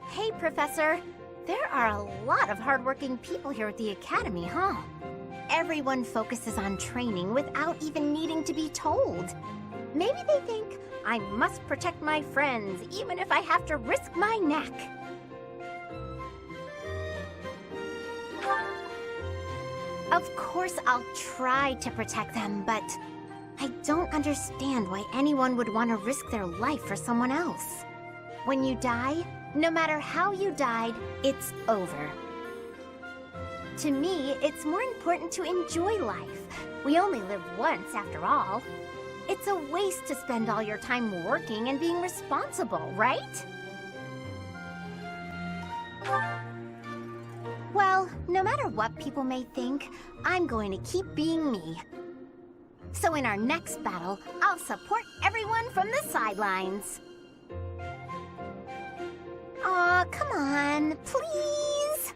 Hey, Professor. There are a lot of hardworking people here at the Academy, huh? Everyone focuses on training without even needing to be told. Maybe they think, I must protect my friends, even if I have to risk my neck. Of course I'll try to protect them, but I don't understand why anyone would want to risk their life for someone else. When you die, no matter how you died, it's over. To me, it's more important to enjoy life. We only live once, after all. It's a waste to spend all your time working and being responsible, right? Well, no matter what people may think, I'm going to keep being me. So in our next battle, I'll support everyone from the sidelines. Aw, come on, please!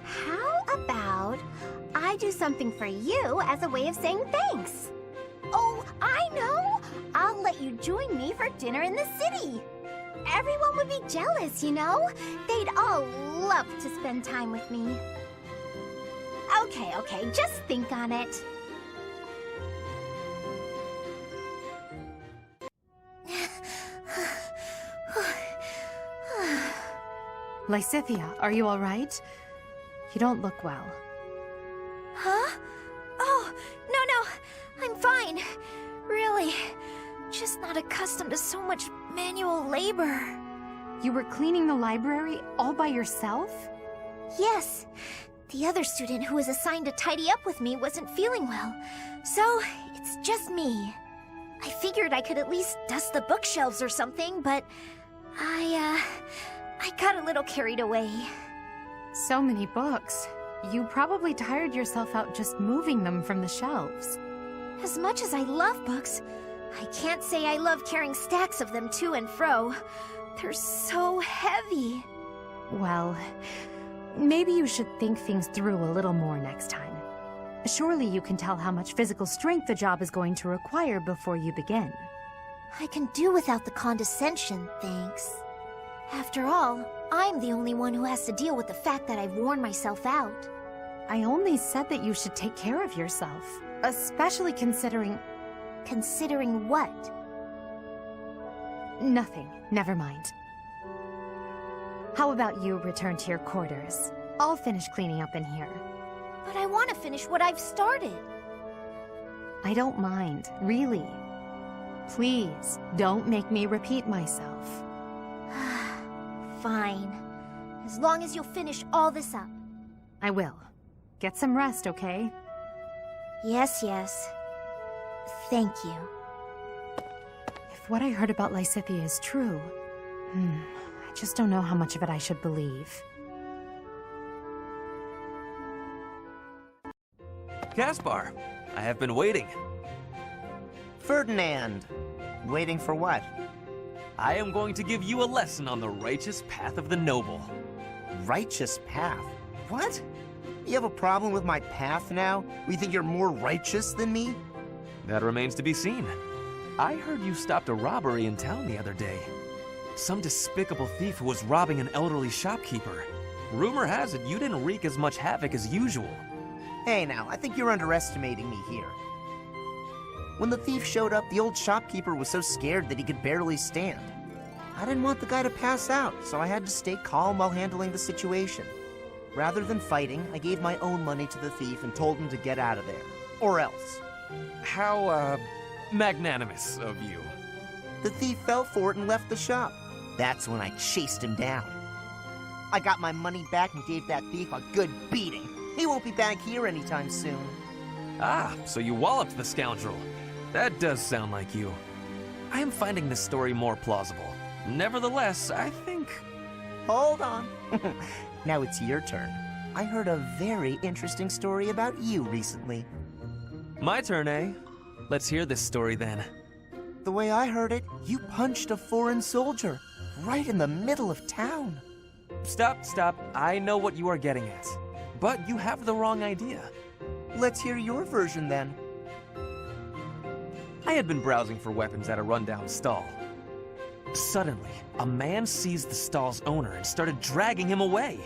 How about I do something for you as a way of saying thanks? Oh, I know! I'll let you join me for dinner in the city. Everyone would be jealous, you know? They'd all love to spend time with me. Okay, just think on it. Lysithea, are you all right? You don't look well. Huh? Oh, no, I'm fine. Really, just not accustomed to so much manual labor. You were cleaning the library all by yourself? Yes. The other student who was assigned to tidy up with me wasn't feeling well, so it's just me. I figured I could at least dust the bookshelves or something, but I got a little carried away. So many books. You probably tired yourself out just moving them from the shelves. As much as I love books, I can't say I love carrying stacks of them to and fro. They're so heavy. Well, maybe you should think things through a little more next time. Surely you can tell how much physical strength the job is going to require before you begin. I can do without the condescension, thanks. After all, I'm the only one who has to deal with the fact that I've worn myself out. I only said that you should take care of yourself, especially considering... Considering what? Nothing. Never mind. How about you return to your quarters? I'll finish cleaning up in here. But I want to finish what I've started. I don't mind, really. Please, don't make me repeat myself. Fine. As long as you'll finish all this up. I will. Get some rest, okay? Yes. Thank you. If what I heard about Lysithea is true, I just don't know how much of it I should believe. Caspar, I have been waiting. Ferdinand! Waiting for what? I am going to give you a lesson on the righteous path of the noble. Righteous path? What? You have a problem with my path now? You think you're more righteous than me? That remains to be seen. I heard you stopped a robbery in town the other day. Some despicable thief who was robbing an elderly shopkeeper. Rumor has it you didn't wreak as much havoc as usual. Hey now, I think you're underestimating me here. When the thief showed up, the old shopkeeper was so scared that he could barely stand. I didn't want the guy to pass out, so I had to stay calm while handling the situation. Rather than fighting, I gave my own money to the thief and told him to get out of there. Or else. How, magnanimous of you. The thief fell for it and left the shop. That's when I chased him down. I got my money back and gave that thief a good beating. He won't be back here anytime soon. Ah, so you walloped the scoundrel. That does sound like you. I am finding this story more plausible. Nevertheless, I think... Hold on. Now it's your turn. I heard a very interesting story about you recently. My turn, eh? Let's hear this story then. The way I heard it, you punched a foreign soldier right in the middle of town. Stop. I know what you are getting at. But you have the wrong idea. Let's hear your version then. I had been browsing for weapons at a rundown stall. Suddenly, a man seized the stall's owner and started dragging him away.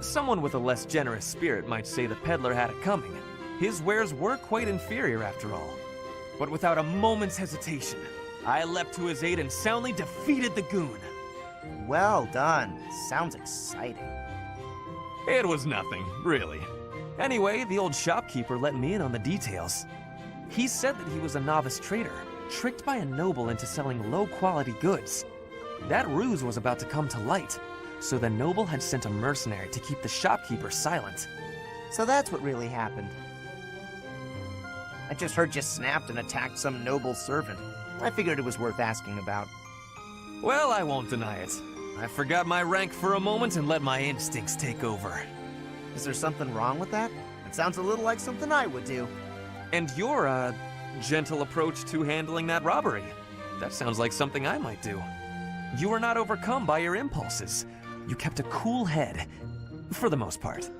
Someone with a less generous spirit might say the peddler had it coming. His wares were quite inferior after all. But without a moment's hesitation, I leapt to his aid and soundly defeated the goon. Well done. Sounds exciting. It was nothing, really. Anyway, the old shopkeeper let me in on the details. He said that he was a novice trader, tricked by a noble into selling low-quality goods. That ruse was about to come to light, so the noble had sent a mercenary to keep the shopkeeper silent. So that's what really happened. I just heard you snapped and attacked some noble servant. I figured it was worth asking about. Well, I won't deny it. I forgot my rank for a moment and let my instincts take over. Is there something wrong with that? It sounds a little like something I would do. And your, gentle approach to handling that robbery. That sounds like something I might do. You were not overcome by your impulses. You kept a cool head, for the most part.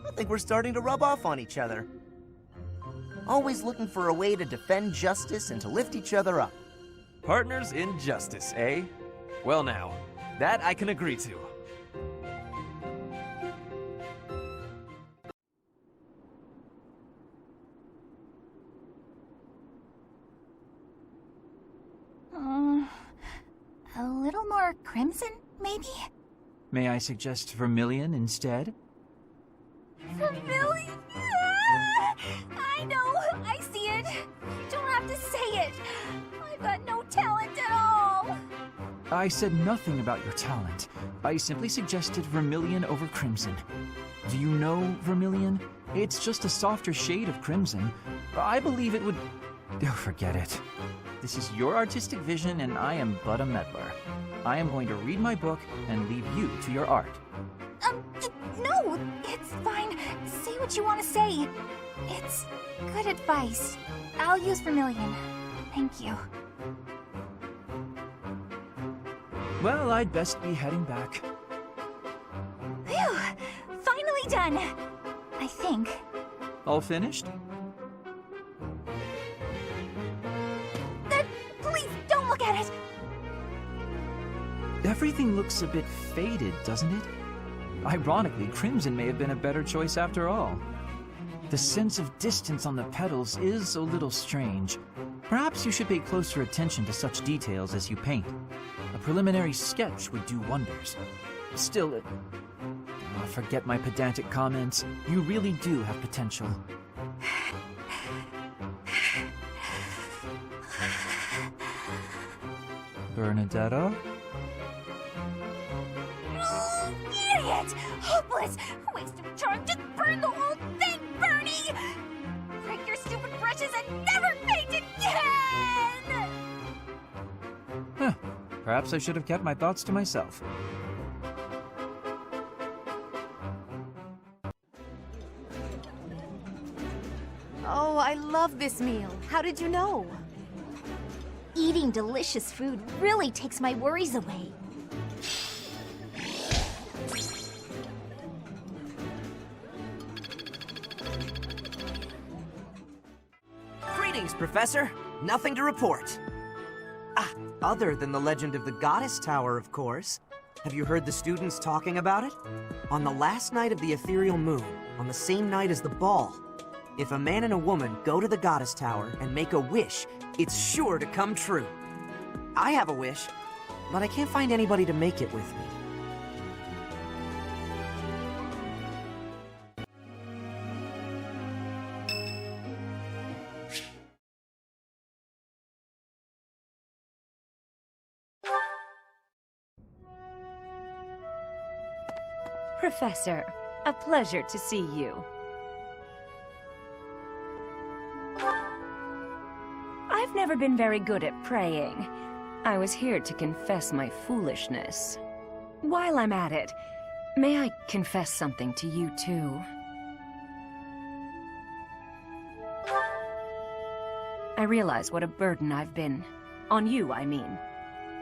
I think we're starting to rub off on each other. Always looking for a way to defend justice and to lift each other up. Partners in justice, eh? Well now, that I can agree to. A little more crimson, maybe? May I suggest vermilion instead? Vermilion? I know, I see it. You don't have to say it. I've got no talent at all. I said nothing about your talent. I simply suggested vermilion over crimson. Do you know vermilion? It's just a softer shade of crimson. I believe it would... Oh, forget it. This is your artistic vision and I am but a meddler. I am going to read my book and leave you to your art. No, it's fine. Say what you want to say. It's good advice. I'll use vermilion. Thank you. Well, I'd best be heading back. Phew! Finally done! I think. All finished? Please, don't look at it! Everything looks a bit faded, doesn't it? Ironically, crimson may have been a better choice after all. The sense of distance on the petals is a little strange. Perhaps you should pay closer attention to such details as you paint. A preliminary sketch would do wonders. Still, forget my pedantic comments. You really do have potential. Bernadetta? Oh, idiot! Hopeless! Waste of charm! Just burn the whole thing, Bernie! Break your stupid brushes and never paint again! Huh. Perhaps I should have kept my thoughts to myself. Oh, I love this meal. How did you know? Eating delicious food really takes my worries away. Greetings, Professor. Nothing to report. Other than the legend of the Goddess Tower, of course. Have you heard the students talking about it? On the last night of the ethereal moon, on the same night as the ball, if a man and a woman go to the Goddess Tower and make a wish, it's sure to come true. I have a wish, but I can't find anybody to make it with me. Professor, a pleasure to see you. I've never been very good at praying. I was here to confess my foolishness. While I'm at it, may I confess something to you too? I realize what a burden I've been. On you, I mean.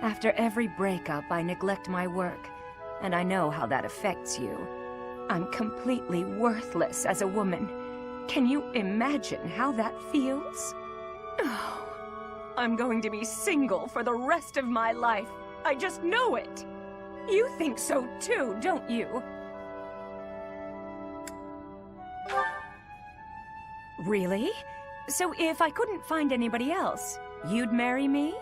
After every breakup, I neglect my work, and I know how that affects you. I'm completely worthless as a woman. Can you imagine how that feels? Oh. I'm going to be single for the rest of my life. I just know it. You think so too, don't you? Really? So if I couldn't find anybody else, you'd marry me?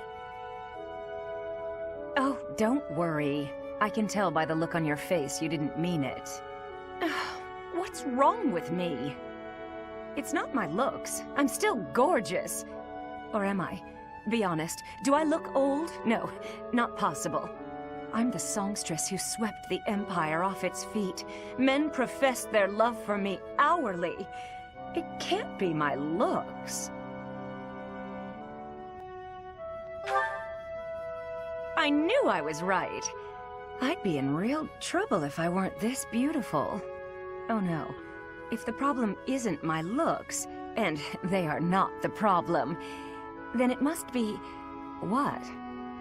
Oh, don't worry. I can tell by the look on your face you didn't mean it. What's wrong with me? It's not my looks. I'm still gorgeous. Or am I? Be honest, do I look old? No, not possible. I'm the songstress who swept the Empire off its feet. Men professed their love for me hourly. It can't be my looks. I knew I was right. I'd be in real trouble if I weren't this beautiful. Oh no. If the problem isn't my looks, and they are not the problem, then it must be... what?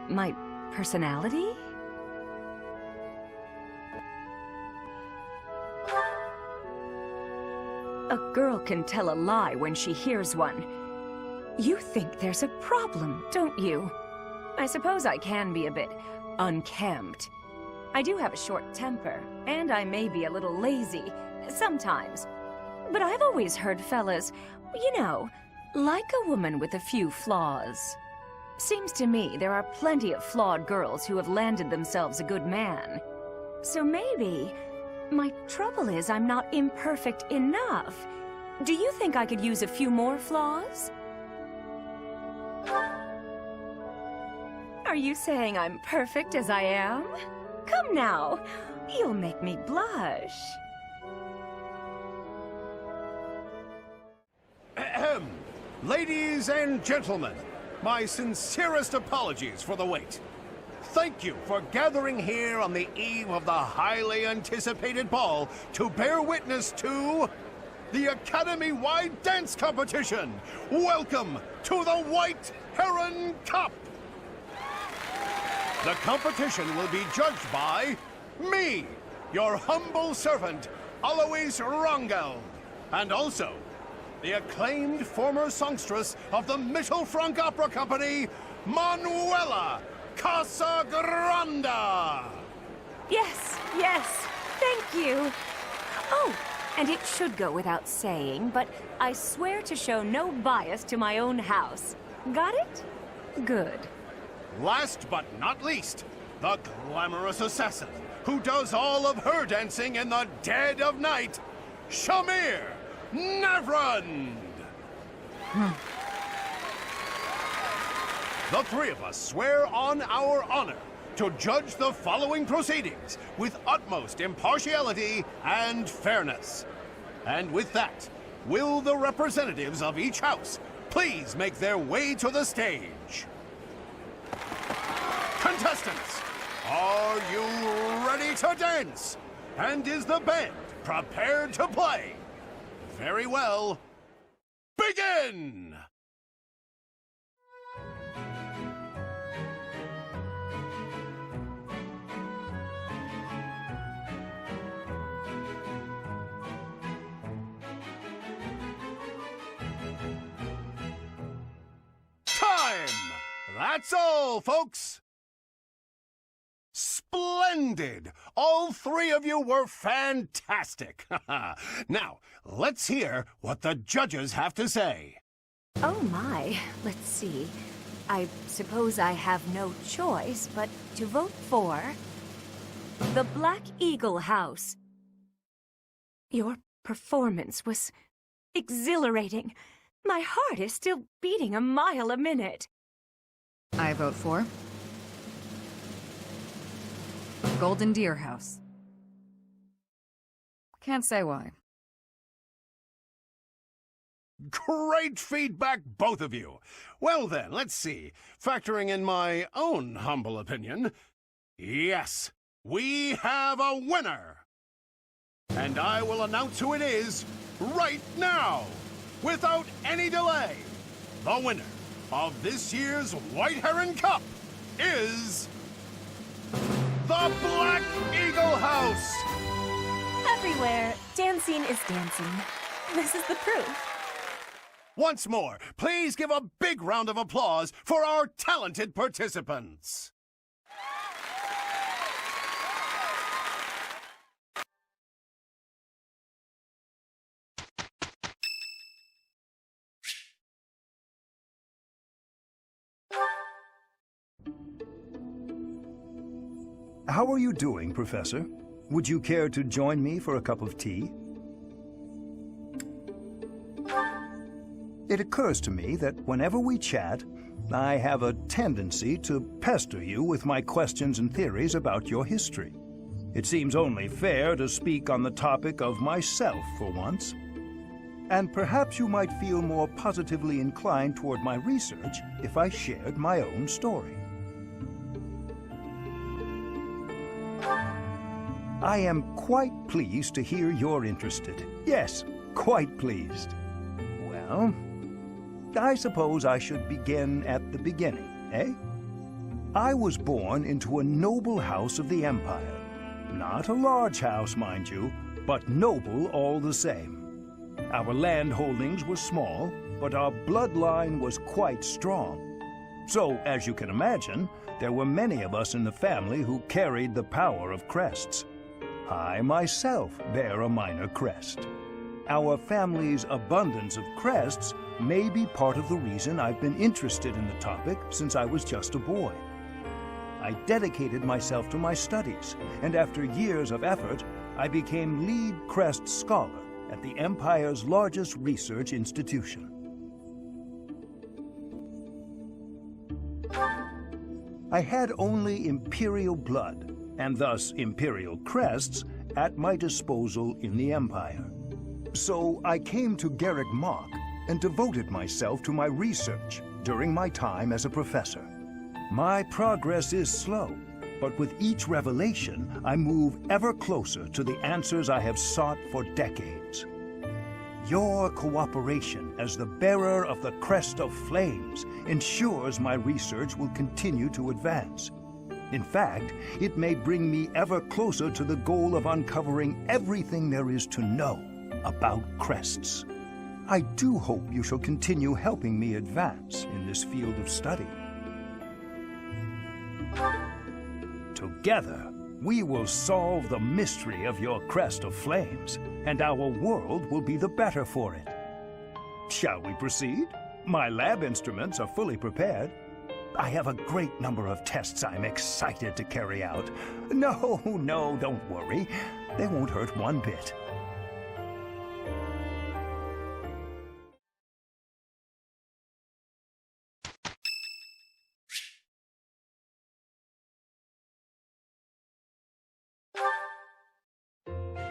My personality? A girl can tell a lie when she hears one. You think there's a problem, don't you? I suppose I can be a bit unkempt. I do have a short temper, and I may be a little lazy, sometimes. But I've always heard fellas, you know, like a woman with a few flaws. Seems to me there are plenty of flawed girls who have landed themselves a good man. So maybe my trouble is I'm not imperfect enough. Do you think I could use a few more flaws? Are you saying I'm perfect as I am? Come now, you'll make me blush. Ahem. Ladies and gentlemen, my sincerest apologies for the wait. Thank you for gathering here on the eve of the highly anticipated ball to bear witness to the Academy-wide dance competition. Welcome to the White Heron Cup. The competition will be judged by me, your humble servant, Alois Rangel, and also the acclaimed former songstress of the Mittelfrank Opera Company, Manuela Casagranda. Yes, yes, thank you. Oh, and it should go without saying, but I swear to show no bias to my own house. Got it? Good. Last but not least, the glamorous assassin who does all of her dancing in the dead of night, Shamir Navrand. The three of us swear on our honor to judge the following proceedings with utmost impartiality and fairness. And with that, will the representatives of each house please make their way to the stage? Contestants, are you ready to dance? And is the band prepared to play? Very well. Begin! Time! That's all, folks! Splendid! All three of you were fantastic! Now, let's hear what the judges have to say. Oh my, let's see. I suppose I have no choice but to vote for the Black Eagle House. Your performance was exhilarating. My heart is still beating a mile a minute. I vote for Golden Deer House. Can't say why. Great feedback, both of you. Well then, let's see. Factoring in my own humble opinion, yes, we have a winner. And I will announce who it is right now, without any delay. The winner of this year's White Heron Cup is the Black Eagle House. Everywhere, dancing is dancing. This is the proof. Once more, please give a big round of applause for our talented participants. How are you doing, Professor? Would you care to join me for a cup of tea? It occurs to me that whenever we chat, I have a tendency to pester you with my questions and theories about your history. It seems only fair to speak on the topic of myself for once. And perhaps you might feel more positively inclined toward my research if I shared my own story. I am quite pleased to hear you're interested. Yes, quite pleased. Well, I suppose I should begin at the beginning, eh? I was born into a noble house of the Empire. Not a large house, mind you, but noble all the same. Our land holdings were small, but our bloodline was quite strong. So, as you can imagine, there were many of us in the family who carried the power of crests. I myself bear a minor crest. Our family's abundance of crests may be part of the reason I've been interested in the topic since I was just a boy. I dedicated myself to my studies, and after years of effort, I became lead crest scholar at the Empire's largest research institution. I had only Imperial blood, and thus Imperial crests, at my disposal in the Empire. So I came to Garrick Mach and devoted myself to my research during my time as a professor. My progress is slow, but with each revelation, I move ever closer to the answers I have sought for decades. Your cooperation as the bearer of the Crest of Flames ensures my research will continue to advance. In fact, it may bring me ever closer to the goal of uncovering everything there is to know about crests. I do hope you shall continue helping me advance in this field of study. Together, we will solve the mystery of your Crest of Flames, and our world will be the better for it. Shall we proceed? My lab instruments are fully prepared. I have a great number of tests I'm excited to carry out. No, don't worry. They won't hurt one bit.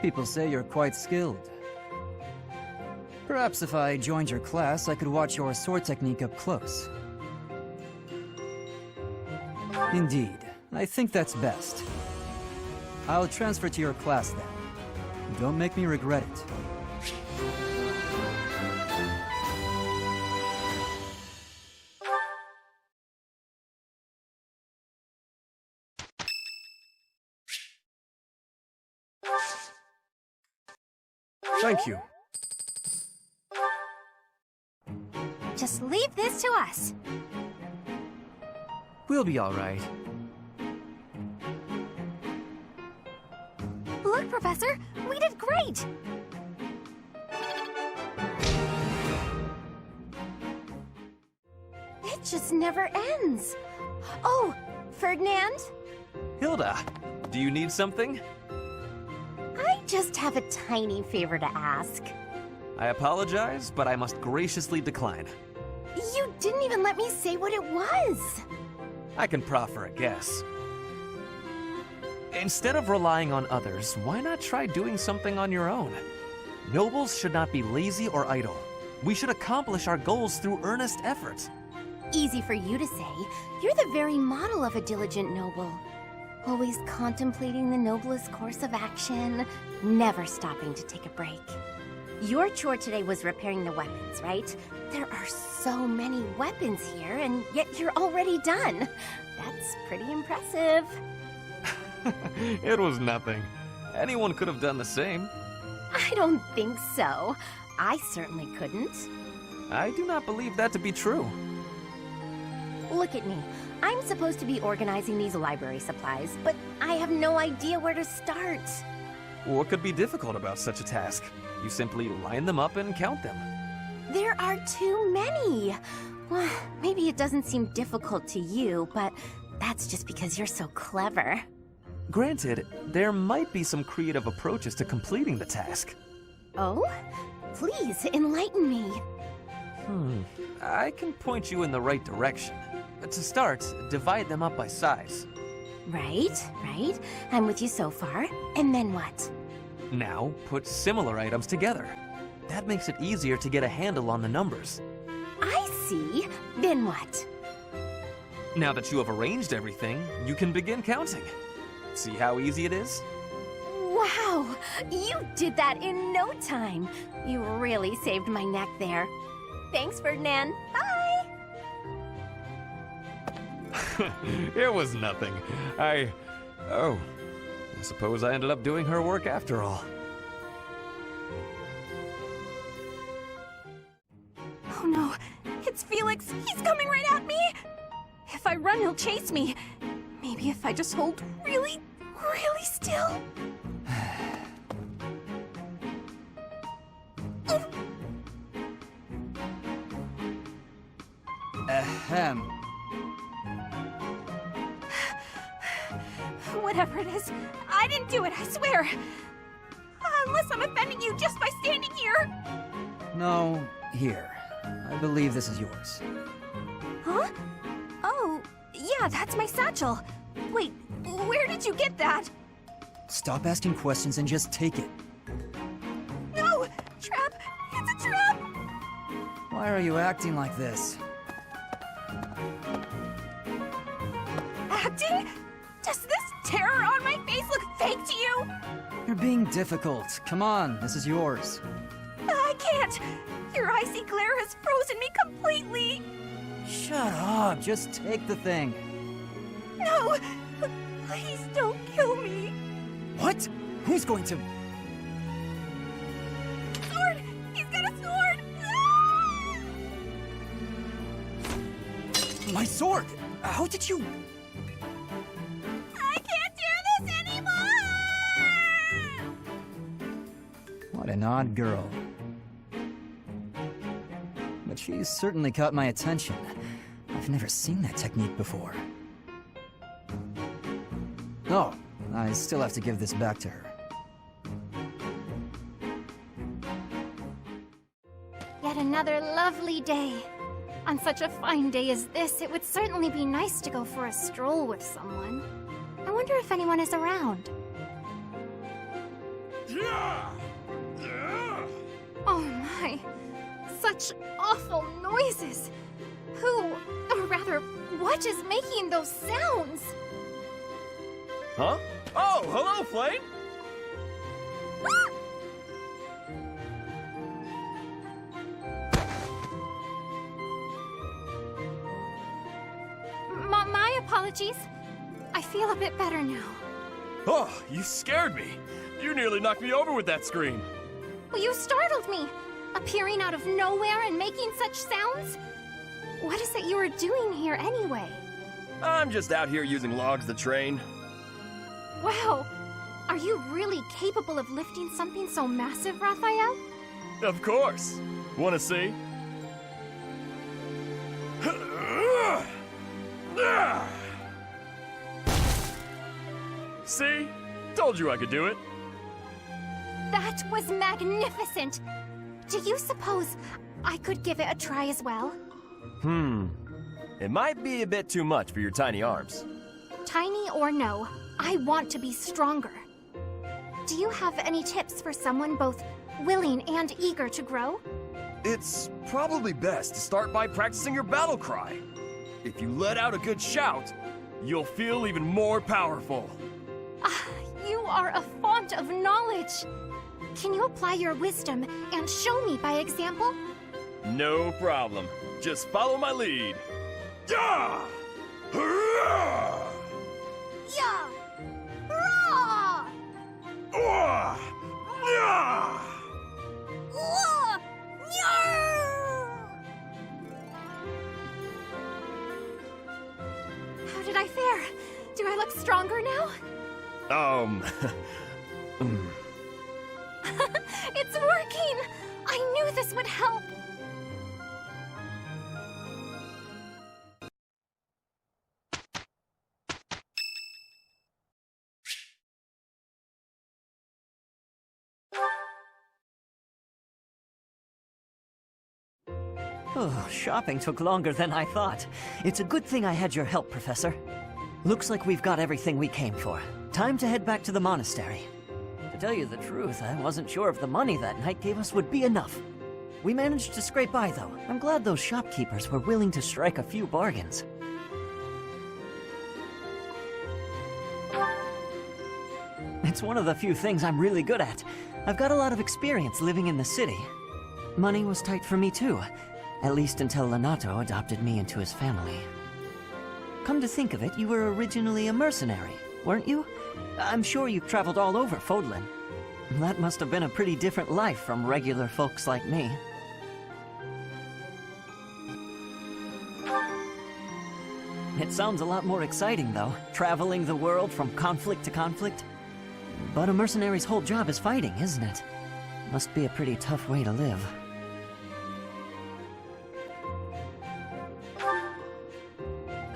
People say you're quite skilled. Perhaps if I joined your class, I could watch your sword technique up close. Indeed, I think that's best. I'll transfer to your class then. Don't make me regret it. Thank you. Just leave this to us. We'll be all right. Look, Professor, we did great. It just never ends. Oh, Ferdinand? Hilda, do you need something? I just have a tiny favor to ask. I apologize, but I must graciously decline. You didn't even let me say what it was. I can proffer a guess. Instead of relying on others, why not try doing something on your own? Nobles should not be lazy or idle. We should accomplish our goals through earnest effort. Easy for you to say. You're the very model of a diligent noble. Always contemplating the noblest course of action, never stopping to take a break. Your chore today was repairing the weapons, right? There are so many weapons here, and yet you're already done. That's pretty impressive. It was nothing. Anyone could have done the same. I don't think so. I certainly couldn't. I do not believe that to be true. Look at me. I'm supposed to be organizing these library supplies, but I have no idea where to start. What could be difficult about such a task? You simply line them up and count them. There are too many. Well, maybe it doesn't seem difficult to you, but that's just because you're so clever. Granted, there might be some creative approaches to completing the task. Oh? Please, enlighten me. I can point you in the right direction. To start, divide them up by size. Right. I'm with you so far. And then what? Now, put similar items together. That makes it easier to get a handle on the numbers. I see. Then what? Now that you have arranged everything, you can begin counting. See how easy it is? Wow! You did that in no time. You really saved my neck there. Thanks, Ferdinand. Bye! It was nothing. I suppose I ended up doing her work after all. Oh no, it's Felix. He's coming right at me. If I run, he'll chase me. Maybe if I just hold really still. Ahem. Whatever it is, I didn't do it, I swear. Unless I'm offending you just by standing here. No, here. I believe this is yours. Huh? Oh, yeah, that's my satchel. Wait, where did you get that? Stop asking questions and just take it. No! Trap! It's a trap! Why are you acting like this? Acting? Does this terror on my face look fake to you? You're being difficult. Come on, this is yours. I can't! Your icy glare has frozen me completely! Shut up, just take the thing. No! Please don't kill me! What? Who's going to... Sword! He's got a sword! Ah! My sword! How did you... I can't do this anymore! What an odd girl. But she's certainly caught my attention. I've never seen that technique before. Oh, I still have to give this back to her. Yet another lovely day. On such a fine day as this, it would certainly be nice to go for a stroll with someone. I wonder if anyone is around. Oh my, such awful noises. Who, or rather, what is making those sounds? Huh? Oh, hello, Flame! My apologies. I feel a bit better now. Oh, you scared me. You nearly knocked me over with that scream. Well, you startled me, appearing out of nowhere and making such sounds. What is it you are doing here anyway? I'm just out here using logs to train. Wow, are you really capable of lifting something so massive, Raphael? Of course. Want to see? See? Told you I could do it. That was magnificent. Do you suppose I could give it a try as well? It might be a bit too much for your tiny arms. Tiny or no, I want to be stronger. Do you have any tips for someone both willing and eager to grow? It's probably best to start by practicing your battle cry. If you let out a good shout, you'll feel even more powerful. You are a font of knowledge. Can you apply your wisdom and show me by example? No problem. Just follow my lead. Yeah! Hurrah! Yeah! Hurrah! Yeah! Whoa! Nyar! How did I fare? Do I look stronger now? It's working! I knew this would help! Oh, shopping took longer than I thought. It's a good thing I had your help, Professor. Looks like we've got everything we came for. Time to head back to the monastery. To tell you the truth, I wasn't sure if the money that knight gave us would be enough. We managed to scrape by, though. I'm glad those shopkeepers were willing to strike a few bargains. It's one of the few things I'm really good at. I've got a lot of experience living in the city. Money was tight for me, too. At least until Lenato adopted me into his family. Come to think of it, you were originally a mercenary, weren't you? I'm sure you've traveled all over Fodlan. That must have been a pretty different life from regular folks like me. It sounds a lot more exciting, though, traveling the world from conflict to conflict. But a mercenary's whole job is fighting, isn't it? Must be a pretty tough way to live.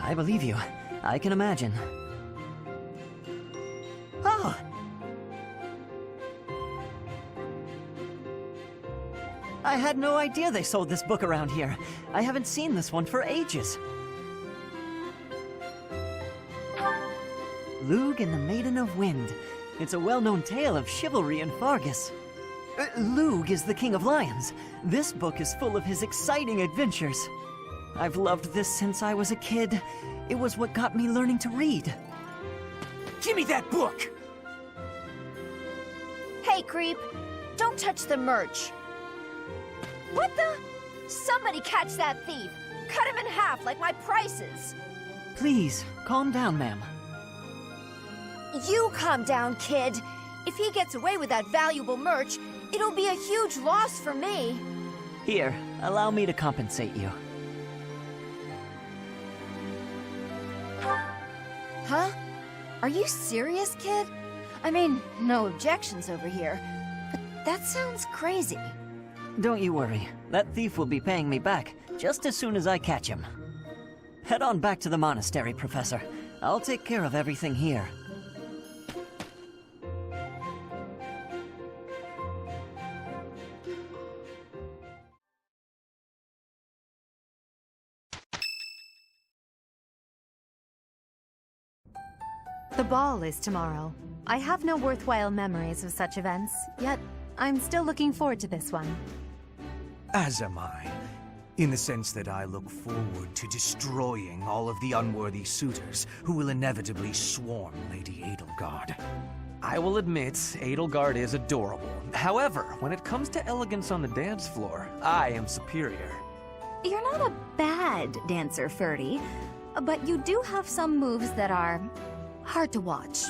I believe you. I can imagine. Oh! I had no idea they sold this book around here. I haven't seen this one for ages. Lug and the Maiden of Wind. It's a well-known tale of chivalry in Fargus. Lug is the King of Lions. This book is full of his exciting adventures. I've loved this since I was a kid. It was what got me learning to read. Give me that book! Hey, creep! Don't touch the merch! What the? Somebody catch that thief! Cut him in half like my prices! Please, calm down, ma'am. You calm down, kid! If he gets away with that valuable merch, it'll be a huge loss for me. Here, allow me to compensate you. Huh? Are you serious, kid? I mean, no objections over here, but that sounds crazy. Don't you worry. That thief will be paying me back just as soon as I catch him. Head on back to the monastery, Professor. I'll take care of everything here. The ball is tomorrow. I have no worthwhile memories of such events, yet I'm still looking forward to this one. As am I, in the sense that I look forward to destroying all of the unworthy suitors who will inevitably swarm Lady Edelgard. I will admit, Edelgard is adorable. However, when it comes to elegance on the dance floor, I am superior. You're not a bad dancer, Ferdy, but you do have some moves that are hard to watch.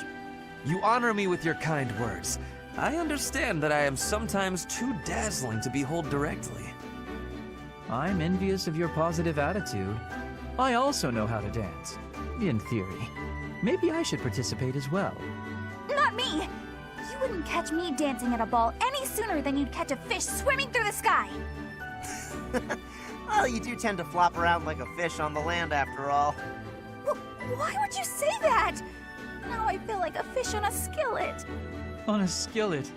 You honor me with your kind words. I understand that I am sometimes too dazzling to behold directly. I'm envious of your positive attitude. I also know how to dance, in theory. Maybe I should participate as well. Not me! You wouldn't catch me dancing at a ball any sooner than you'd catch a fish swimming through the sky! Well, you do tend to flop around like a fish on the land after all. Why would you say that? Now I feel like a fish on a skillet. On a skillet.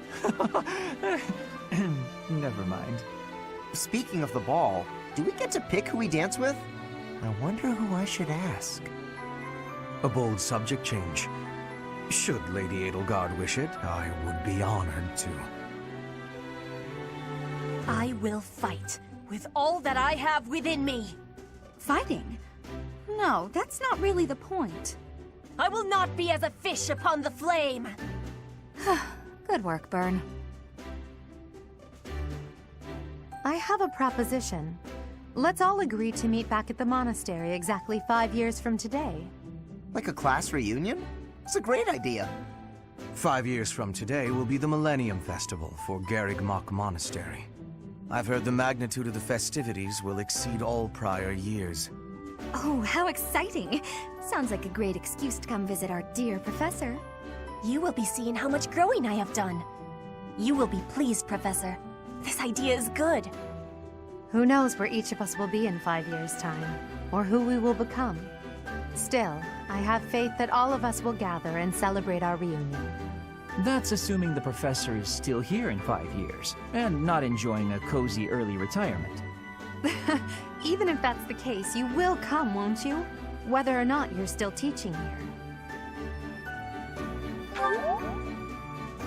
Never mind. Speaking of the ball, do we get to pick who we dance with? I wonder who I should ask. A bold subject change. Should Lady Edelgard wish it, I would be honored to. I will fight with all that I have within me. Fighting? No, that's not really the point. I will not be as a fish upon the flame. Good work, Byrne. I have a proposition. Let's all agree to meet back at the monastery exactly 5 years from today. Like a class reunion? It's a great idea. 5 years from today will be the Millennium Festival for Garrigmach Monastery. I've heard the magnitude of the festivities will exceed all prior years. Oh, how exciting! Sounds like a great excuse to come visit our dear professor. You will be seeing how much growing I have done. You will be pleased, Professor. This idea is good. Who knows where each of us will be in 5 years' time, or who we will become. Still, I have faith that all of us will gather and celebrate our reunion. That's assuming the professor is still here in 5 years, and not enjoying a cozy early retirement. Even if that's the case, you will come, won't you? Whether or not you're still teaching here.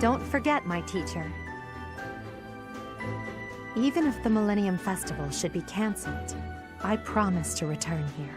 Don't forget, my teacher. Even if the Millennium Festival should be cancelled, I promise to return here.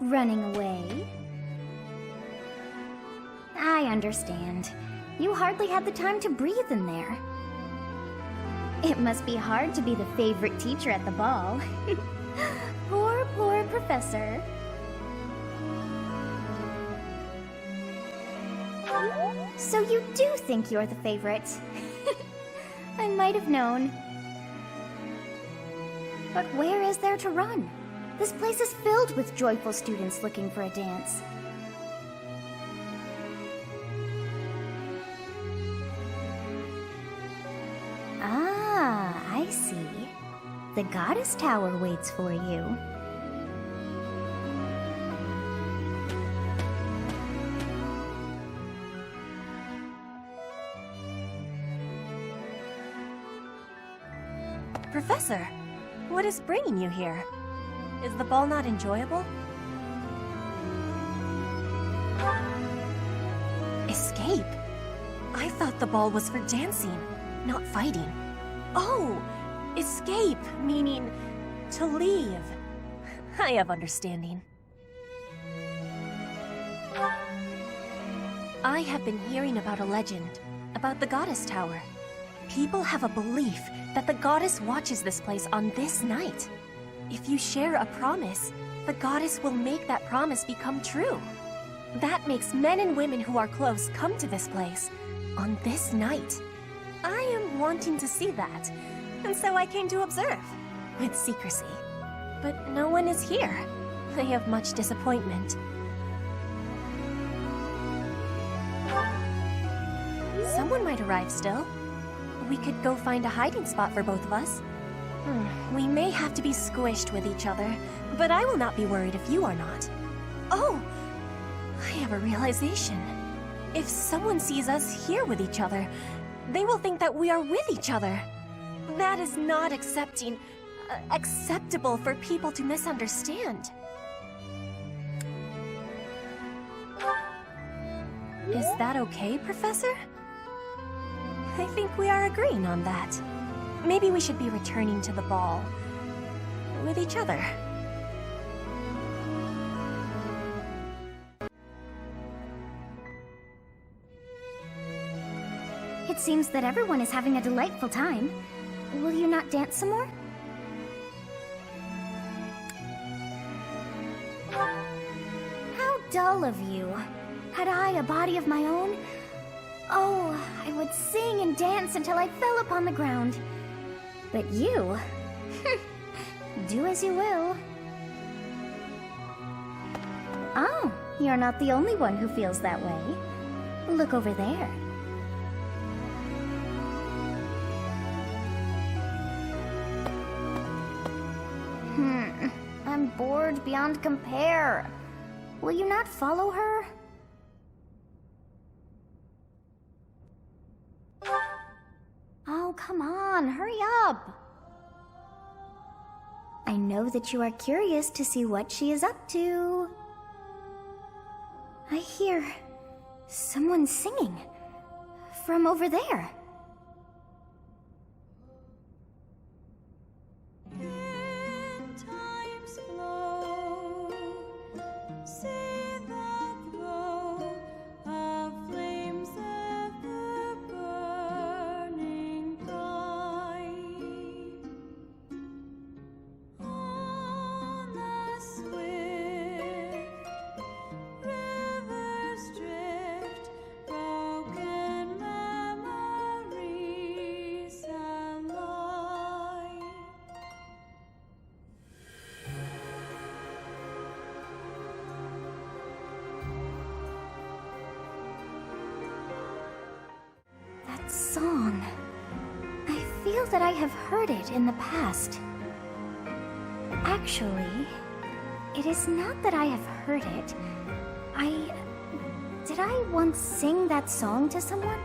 Running away? I understand. You hardly had the time to breathe in there. It must be hard to be the favorite teacher at the ball. Poor professor. So you do think you're the favorite? I might have known. But where is there to run? This place is filled with joyful students looking for a dance. Ah, I see. The Goddess Tower waits for you. Professor, what is bringing you here? Is the ball not enjoyable? Escape? I thought the ball was for dancing, not fighting. Oh, escape, meaning to leave. I have understanding. I have been hearing about a legend, about the Goddess Tower. People have a belief that the goddess watches this place on this night. If you share a promise, the goddess will make that promise become true. That makes men and women who are close come to this place on this night. I am wanting to see that, and so I came to observe, with secrecy. But no one is here. I have much disappointment. Someone might arrive still. We could go find a hiding spot for both of us. We may have to be squished with each other, but I will not be worried if you are not. Oh! I have a realization. If someone sees us here with each other, they will think that we are with each other. That is not acceptable for people to misunderstand. Is that okay, Professor? I think we are agreeing on that. Maybe we should be returning to the ball with each other. It seems that everyone is having a delightful time. Will you not dance some more? How dull of you. Had I a body of my own? Oh, I would sing and dance until I fell upon the ground. But you Do as you will. Oh, you're not the only one who feels that way. Look over there. I'm bored beyond compare. Will you not follow her? Oh, come on, hurry up. I know that you are curious to see what she is up to. I hear someone singing from over there. Song. I feel that I have heard it in the past. Actually, it is not that I have heard it. Did I once sing that song to someone?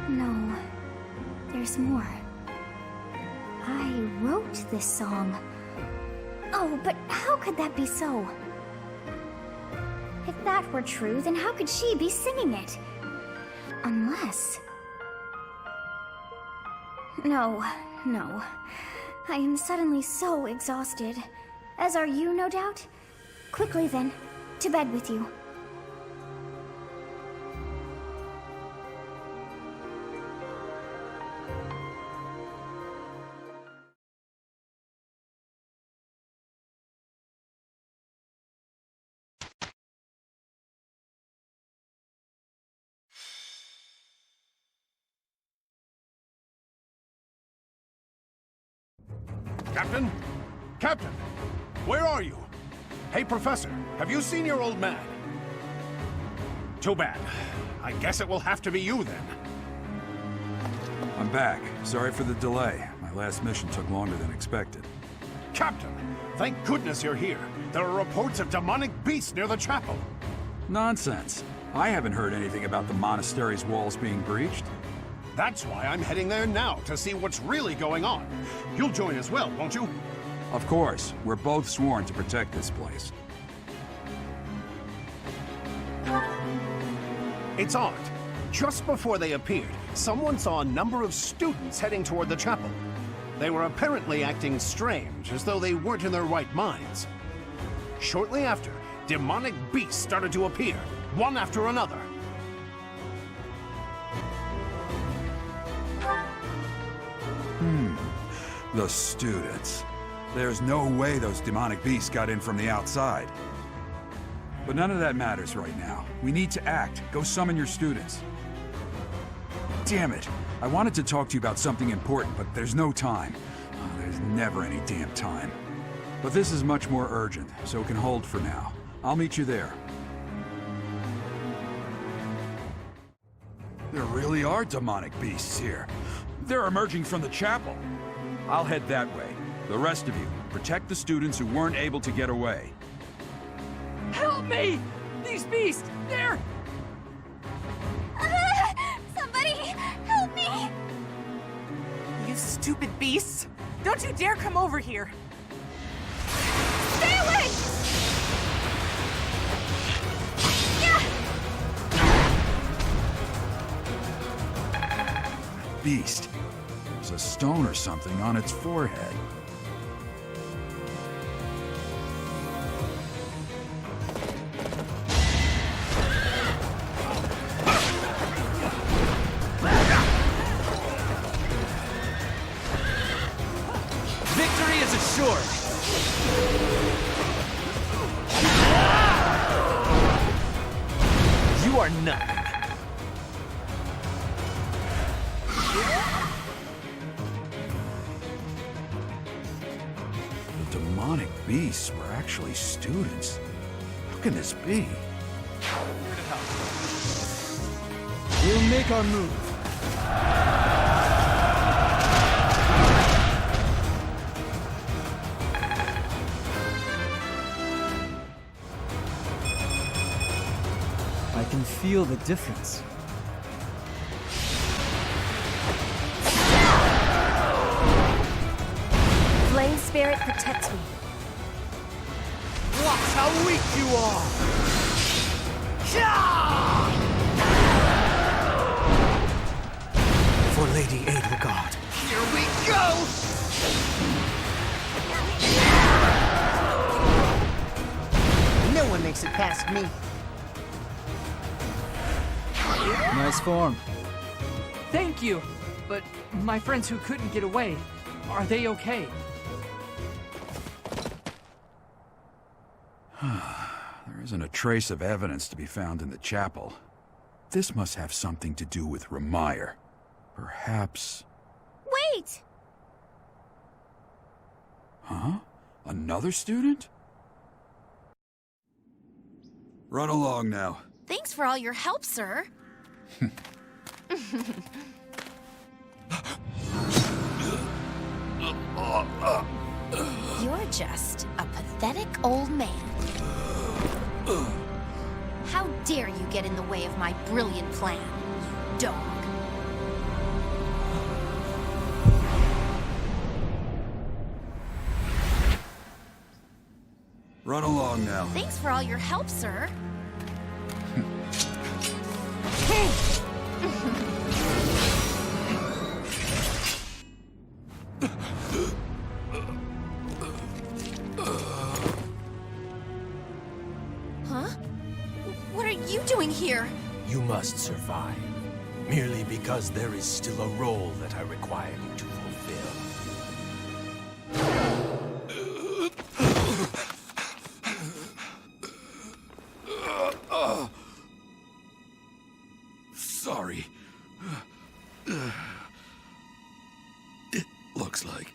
No, there's more. I wrote this song. Oh, but how could that be so? If that were true, then how could she be singing it? Unless... No. I am suddenly so exhausted. As are you, no doubt? Quickly then, to bed with you. Captain? Captain! Where are you? Hey, Professor, have you seen your old man? Too bad. I guess it will have to be you then. I'm back. Sorry for the delay. My last mission took longer than expected. Captain, thank goodness you're here. There are reports of demonic beasts near the chapel. Nonsense. I haven't heard anything about the monastery's walls being breached. That's why I'm heading there now, to see what's really going on. You'll join as well, won't you? Of course. We're both sworn to protect this place. It's odd. Just before they appeared, someone saw a number of students heading toward the chapel. They were apparently acting strange, as though they weren't in their right minds. Shortly after, demonic beasts started to appear, one after another. The students. There's no way those demonic beasts got in from the outside. But none of that matters right now. We need to act. Go summon your students. Damn it. I wanted to talk to you about something important, but there's no time. Oh, there's never any damn time. But this is much more urgent, so it can hold for now. I'll meet you there. There really are demonic beasts here. They're emerging from the chapel. I'll head that way. The rest of you, protect the students who weren't able to get away. Help me! These beasts, they're... Somebody, help me! You stupid beasts! Don't you dare come over here! Stay away! Beast. There's a stone or something on its forehead. Victory is assured! You are nothing. demonic beasts were actually students. How can this be? We'll make our move. I can feel the difference. Flame spirit protects me. Watch how weak you are! For Lady Edelgard. Here we go! No one makes it past me. Nice form. Thank you! But my friends who couldn't get away, are they okay? There isn't a trace of evidence to be found in the chapel. This must have something to do with Remire. Perhaps... Wait! Huh? Another student? Run along now. Thanks for all your help, sir. You're just a pathetic old man. How dare you get in the way of my brilliant plan, you dog. Run along now. Thanks for all your help, sir. Huh? What are you doing here? You must survive. Merely because there is still a role that I require you to fulfill. Sorry. It looks like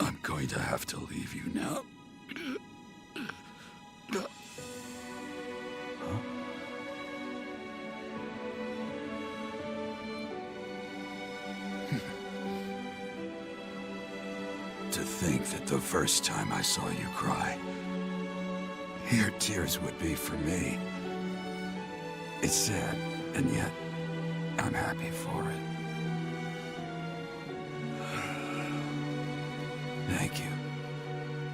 I'm going to have to leave you now. To think that the first time I saw you cry, your tears would be for me. It's sad, and yet I'm happy for it. Thank you,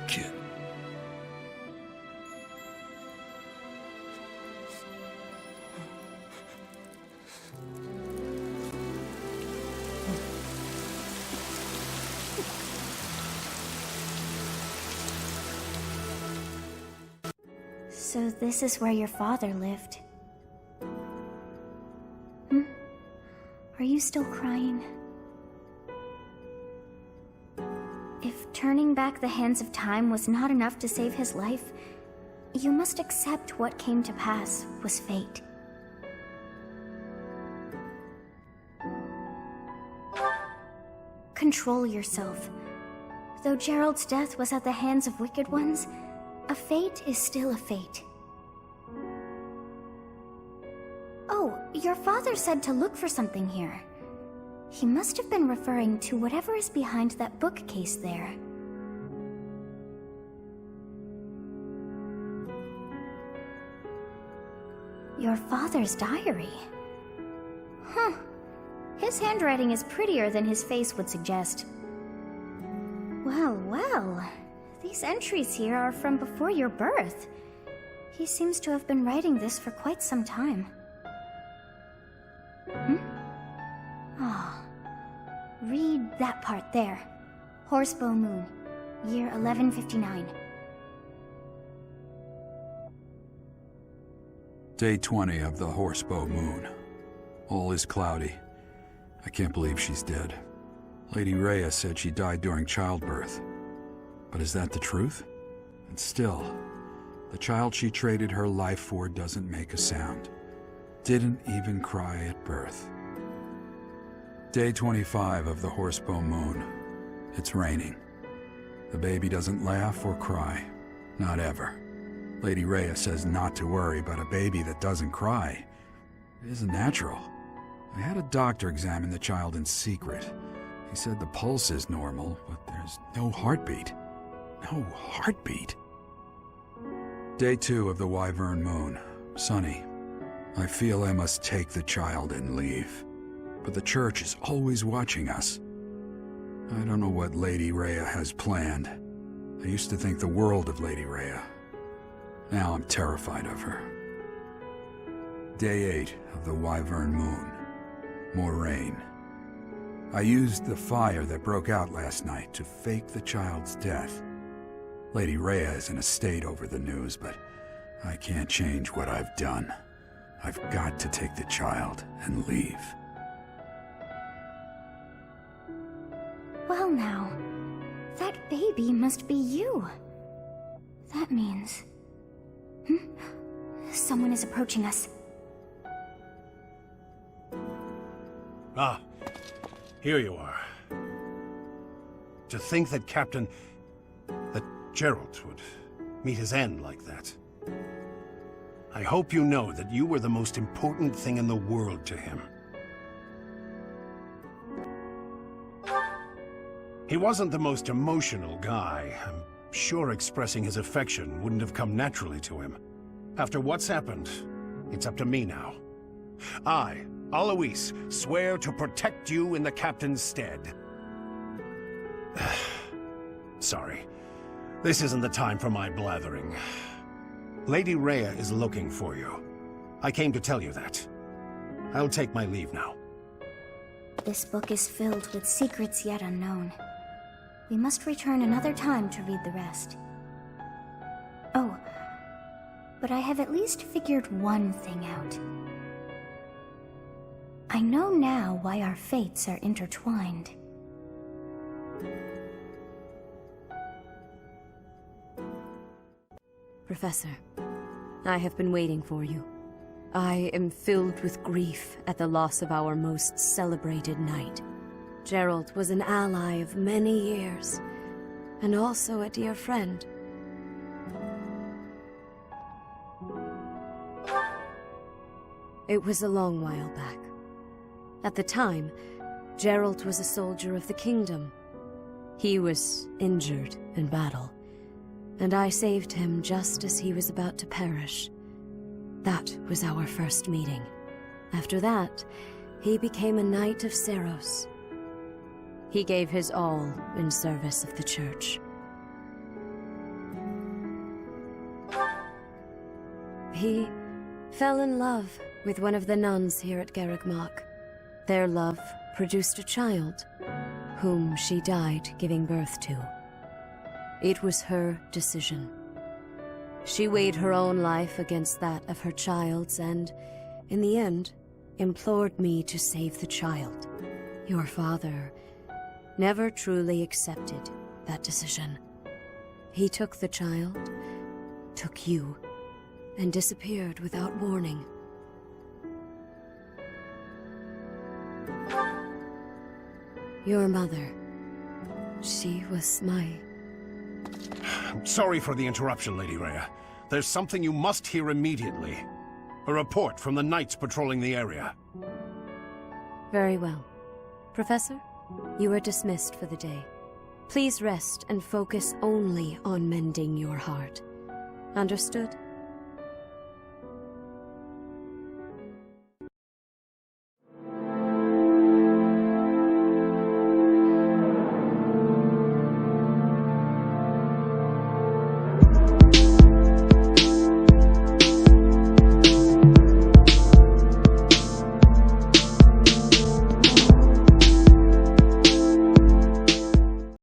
kid. So this is where your father lived. Are you still crying? If turning back the hands of time was not enough to save his life, you must accept what came to pass was fate. Control yourself. Though Gerald's death was at the hands of wicked ones, a fate is still a fate. Oh, your father said to look for something here. He must have been referring to whatever is behind that bookcase there. Your father's diary. Huh. His handwriting is prettier than his face would suggest. Well, well. These entries here are from before your birth. He seems to have been writing this for quite some time. Read that part there. Horsebow Moon, year 1159. Day 20 of the Horsebow Moon. All is cloudy. I can't believe she's dead. Lady Rhea said she died during childbirth. But is that the truth? And still, the child she traded her life for doesn't make a sound. Didn't even cry at birth. Day 25 of the Horsebow Moon. It's raining. The baby doesn't laugh or cry. Not ever. Lady Rhea says not to worry about a baby that doesn't cry. It isn't natural. I had a doctor examine the child in secret. He said the pulse is normal, but there's no heartbeat. No heartbeat. Day 2 of the Wyvern Moon. Sunny. I feel I must take the child and leave. But the church is always watching us. I don't know what Lady Rhea has planned. I used to think the world of Lady Rhea. Now I'm terrified of her. Day 8 of the Wyvern Moon. More rain. I used the fire that broke out last night to fake the child's death. Lady Rhea is in a state over the news, but I can't change what I've done. I've got to take the child and leave. Well now, that baby must be you. That means... Someone is approaching us. Ah, here you are. To think that that Geralt would meet his end like that. I hope you know that you were the most important thing in the world to him. He wasn't the most emotional guy. I'm sure expressing his affection wouldn't have come naturally to him. After what's happened, it's up to me now. I, Alois, swear to protect you in the captain's stead. Sorry. This isn't the time for my blathering. Lady Rhea is looking for you. I came to tell you that. I'll take my leave now. This book is filled with secrets yet unknown. We must return another time to read the rest. Oh, but I have at least figured one thing out. I know now why our fates are intertwined. Professor, I have been waiting for you. I am filled with grief at the loss of our most celebrated knight. Geralt was an ally of many years, and also a dear friend. It was a long while back. At the time, Geralt was a soldier of the kingdom. He was injured in battle, and I saved him just as he was about to perish. That was our first meeting. After that, he became a knight of Seiros. He gave his all in service of the church. He fell in love with one of the nuns here at Garreg-Mach. Their love produced a child, whom she died giving birth to. It was her decision. She weighed her own life against that of her child's and, in the end, implored me to save the child. Your father never truly accepted that decision. He took the child, took you, and disappeared without warning. Your mother, she was my... I'm sorry for the interruption, Lady Rhea. There's something you must hear immediately. A report from the knights patrolling the area. Very well. Professor, you are dismissed for the day. Please rest and focus only on mending your heart. Understood?